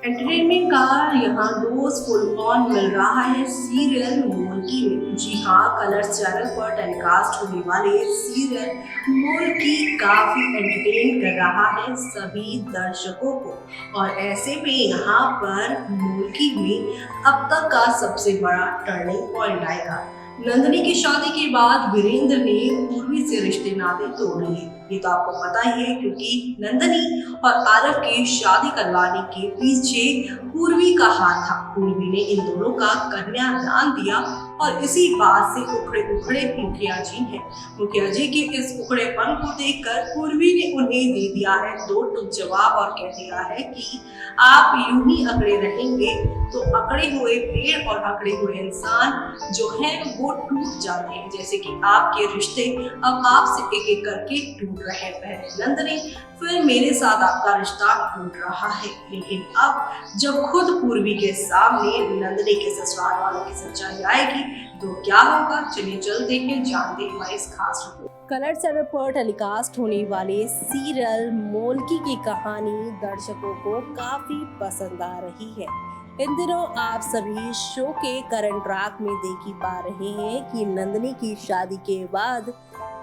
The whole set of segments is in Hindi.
एंटरटेनमेंट का यहाँ डोज फुल ऑन मिल रहा है सीरियल मोल्की में। जी हाँ, कलर्स चैनल पर टेलीकास्ट होने वाले सीरियल मोल्की काफी एंटरटेन कर रहा है सभी दर्शकों को। और ऐसे में यहाँ पर मोल्की में अब तक का सबसे बड़ा टर्निंग पॉइंट आएगा। नंदिनी की शादी के बाद वीरेंद्र ने पूर्वी से रिश्ते नाते तोड़ लिए। ये तो आपको पता ही है, क्योंकि नंदिनी और आरव की शादी करवाने के पीछे पूर्वी का हाथ था। पूर्वी ने इन दोनों का कन्यादान दिया और इसी बात से उखड़े उखड़े मुखिया जी हैं। मुखिया जी के इस उखड़ेपन को देखकर पूर्वी ने उन्हें दे दिया है दो टूक जवाब और कह दिया है कि आप यूं ही अकड़े रहेंगे तो अकड़े हुए पेड़ और अकड़े हुए इंसान जो हैं वो टूट जाते हैं, जैसे कि आपके रिश्ते अब आपसे एक एक करके टूट रहे हैं। पहले नंदिनी, फिर मेरे साथ आपका रिश्ता टूट रहा है। लेकिन अब जब खुद पूर्वी के सामने नंदिनी के ससुराल वालों की सच्चाई आएगी तो क्या होगा, चलिए चल देखें, जानते हैं हमारी इस खास रिपोर्ट। कलर चैनल पर टेलीकास्ट होने वाले सीरियल मोल्की की कहानी दर्शकों को काफी पसंद आ रही है। इन दिनों आप सभी शो के करंट ट्रैक में देख ही पा रहे हैं कि नंदिनी की शादी के बाद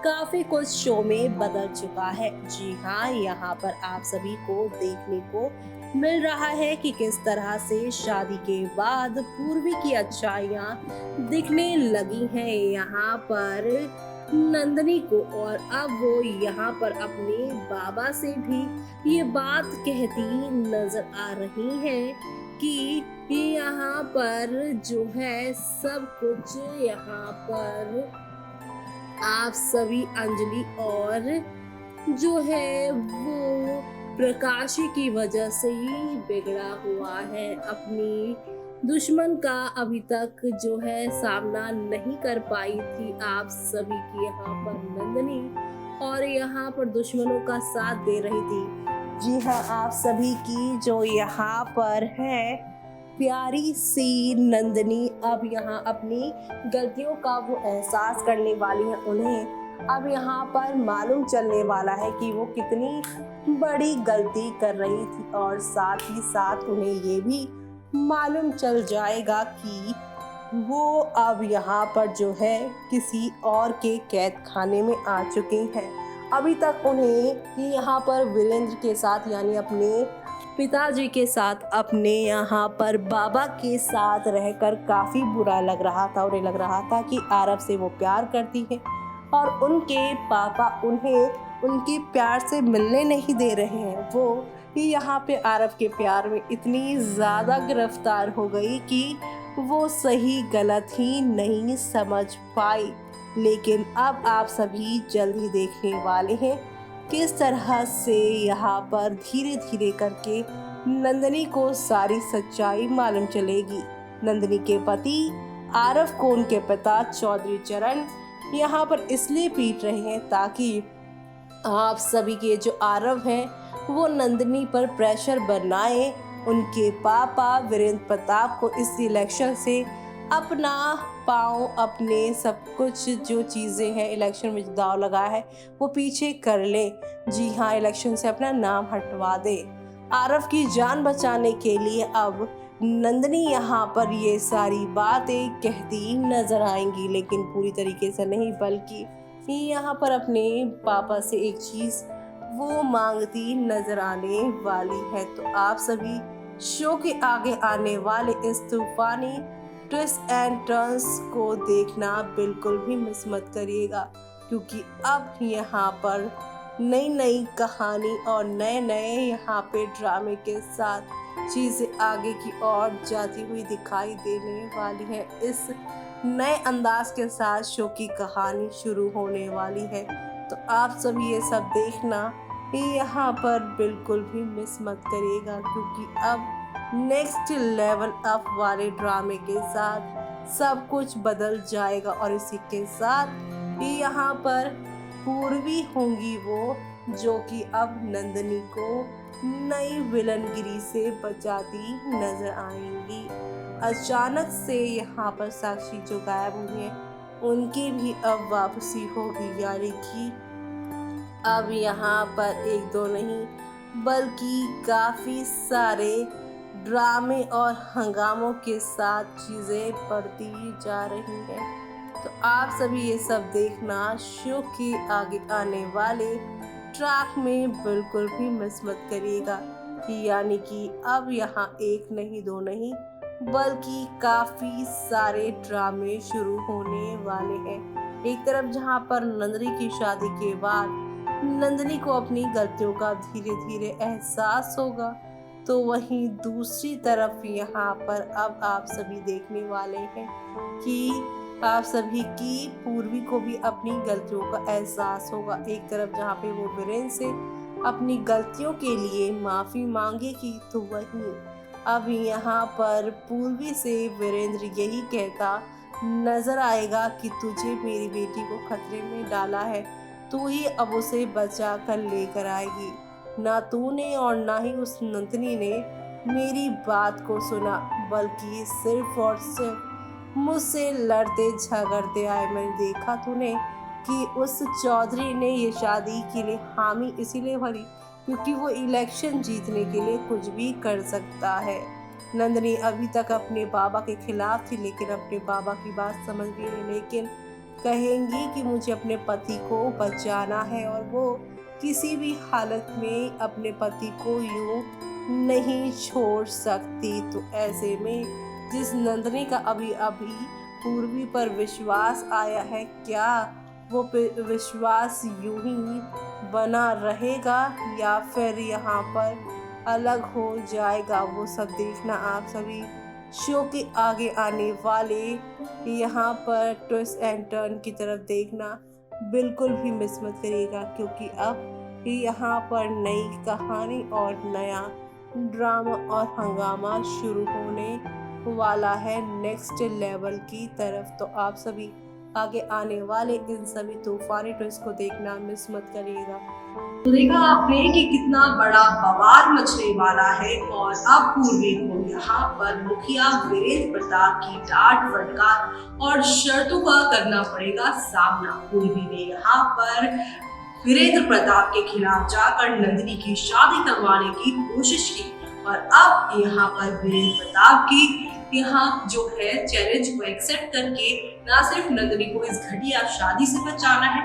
काफी कुछ शो में बदल चुका है। जी हाँ, यहाँ पर आप सभी को देखने को मिल रहा है कि किस तरह से शादी के बाद पूर्वी की अच्छाइयाँ दिखने लगी हैं यहाँ पर नंदिनी को। और अब वो यहाँ पर अपने बाबा से भी ये बात कहती नजर आ रही है कि यहाँ पर जो है सब कुछ यहाँ पर आप सभी अंजलि और जो है वो प्रकाशी की वजह से ही बिगड़ा हुआ है। अपनी दुश्मन का अभी तक जो है सामना नहीं कर पाई थी आप सभी की यहाँ पर नंदिनी, और यहाँ पर दुश्मनों का साथ दे रही थी। जी हाँ, आप सभी की जो यहाँ पर है प्यारी सी नंदिनी अब यहाँ अपनी गलतियों का वो एहसास करने वाली है। उन्हें अब यहाँ पर मालूम चलने वाला है कि वो कितनी बड़ी गलती कर रही थी, और साथ ही साथ उन्हें ये भी मालूम चल जाएगा कि वो अब यहाँ पर जो है किसी और के कैद खाने में आ चुकी हैं। अभी तक उन्हें यहाँ पर वीरेंद्र के साथ यानी अपने पिताजी के साथ अपने यहाँ पर बाबा के साथ रहकर काफ़ी बुरा लग रहा था। उन्हें लग रहा था कि आरव से वो प्यार करती है और उनके पापा उन्हें उनके प्यार से मिलने नहीं दे रहे हैं। वो यहाँ पे आरव के प्यार में इतनी ज़्यादा गिरफ्तार हो गई कि वो सही गलत ही नहीं समझ पाई। लेकिन अब आप सभी जल्द ही देखने वाले हैं किस तरह से यहाँ पर धीरे धीरे करके नंदिनी को सारी सच्चाई मालूम चलेगी। नंदिनी के पति आरव को उनके पिता चौधरी चरण यहाँ पर इसलिए पीट रहे हैं ताकि आप सभी के जो आरव हैं वो नंदिनी पर प्रेशर बनाए, उनके पापा वीरेंद्र प्रताप को इस इलेक्शन से अपना पाँव, अपने सब कुछ जो चीज़ें हैं इलेक्शन में दाव लगा है वो पीछे कर ले। जी हाँ, इलेक्शन से अपना नाम हटवा दे। आरव की जान बचाने के लिए अब नंदिनी यहाँ पर ये सारी बातें कहती नजर आएंगी, लेकिन पूरी तरीके से नहीं, बल्कि यहाँ पर अपने पापा से एक चीज़ वो मांगती नजर आने वाली है। तो आप सभी शो के आगे आने वाले इस तूफानी ट्विस्ट एंड टर्न्स को देखना बिल्कुल भी मिस मत करिएगा, क्योंकि अब यहाँ पर नई नई कहानी और नए नए यहाँ पे ड्रामे के साथ चीज़ें आगे की ओर जाती हुई दिखाई देने वाली है। इस नए अंदाज के साथ शो की कहानी शुरू होने वाली है, तो आप सभी ये सब देखना यहाँ पर बिल्कुल भी मिस मत करिएगा, क्योंकि अब नेक्स्ट लेवल अप वाले ड्रामे के साथ सब कुछ बदल जाएगा। और इसी के साथ यहाँ पर पूर्वी होंगी वो जो कि अब नंदिनी को नई विलनगिरी से बचाती नजर आएंगी। अचानक से यहाँ पर साक्षी जो गायब हुई है उनकी भी अब वापसी होगी, यानी कि अब यहाँ पर एक दो नहीं बल्कि काफ़ी सारे ड्रामे और हंगामों के साथ चीज़ें बढ़ती जा रही हैं। तो आप सभी ये सब देखना शो के आगे आने वाले ट्रैक में बिल्कुल भी मिस मत करिएगा। यानी कि अब यहाँ एक नहीं दो नहीं बल्कि काफ़ी सारे ड्रामे शुरू होने वाले हैं। एक तरफ जहाँ पर नंदनी की शादी के बाद नंदनी को अपनी गलतियों का धीरे धीरे एहसास होगा, तो वहीं दूसरी तरफ यहाँ पर अब आप सभी देखने वाले हैं कि आप सभी की पूर्वी को भी अपनी गलतियों का एहसास होगा। एक तरफ जहाँ पे वो वीरेंद्र से अपनी गलतियों के लिए माफ़ी मांगेगी, तो वहीं अब यहाँ पर पूर्वी से वीरेंद्र यही कहता नजर आएगा कि तुझे मेरी बेटी को खतरे में डाला है, तू ही अब उसे बचा कर लेकर आएगी। ना तूने और ना ही उस नंदिनी ने मेरी बात को सुना, बल्कि सिर्फ और सिर्फ मुझसे लड़ते झगड़ते आए। मैंने देखा तूने कि उस चौधरी ने ये शादी के लिए हामी इसीलिए भरी क्योंकि वो इलेक्शन जीतने के लिए कुछ भी कर सकता है। नंदिनी अभी तक अपने बाबा के खिलाफ थी, लेकिन अपने बाबा की बात समझ गई, लेकिन कहेंगी कि मुझे अपने पति को बचाना है और वो किसी भी हालत में अपने पति को यूं नहीं छोड़ सकती। तो ऐसे में जिस नंदिनी का अभी अभी पूर्वी पर विश्वास आया है, क्या वो विश्वास यूं ही बना रहेगा या फिर यहाँ पर अलग हो जाएगा, वो सब देखना आप सभी शो के आगे आने वाले यहाँ पर ट्विस्ट एंड टर्न की तरफ देखना बिल्कुल भी मिस मत करिएगा, क्योंकि अब यहाँ पर नई कहानी और नया ड्रामा और हंगामा शुरू होने वाला है नेक्स्ट लेवल की तरफ। तो आप सभी आगे आने वाले इन सभी तूफानी ट्विस्ट को देखना मिस मत करिएगा। तो देखा आपने कि कितना बड़ा बवाल मचने वाला है और अब पूर्वी को यहाँ पर मुखिया वीरेंद्र प्रताप की डांट फटकार और शर्तों का करना पड़ेगा सामना। पूर्वी ने यहाँ पर वीरेंद्र प्रताप के खिलाफ जाकर नंदिनी की शादी करवाने की कोशिश की और अब यहाँ पर वीरेंद्र प्रताप की यहाँ जो है चैलेंज को एक्सेप्ट करके ना सिर्फ नंदिनी को इस घटिया शादी से बचाना है,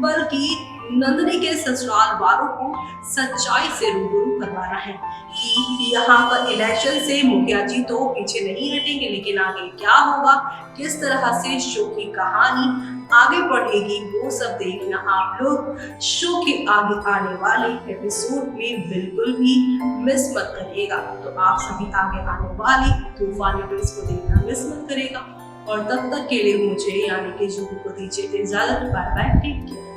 बल्कि नंदिनी के ससुराल वालों को सच्चाई से रूबरू करवाना है कि यहाँ पर इलेक्शन से मुखिया जी तो पीछे नहीं हटेंगे, लेकिन आगे क्या होगा, किस तरह से शो की कहानी आगे बढ़ेगी, वो सब देखना आप लोग शो के आगे आने वाले एपिसोड में बिल्कुल भी मिस मत करिएगा। तो आप सभी आगे आने वाली तूफानी ट्विस्ट को देखना मिस मत करिएगा और तब तक के लिए मुझे यानी कि जुहू को दीजिए इजाजत। Bye bye, take care.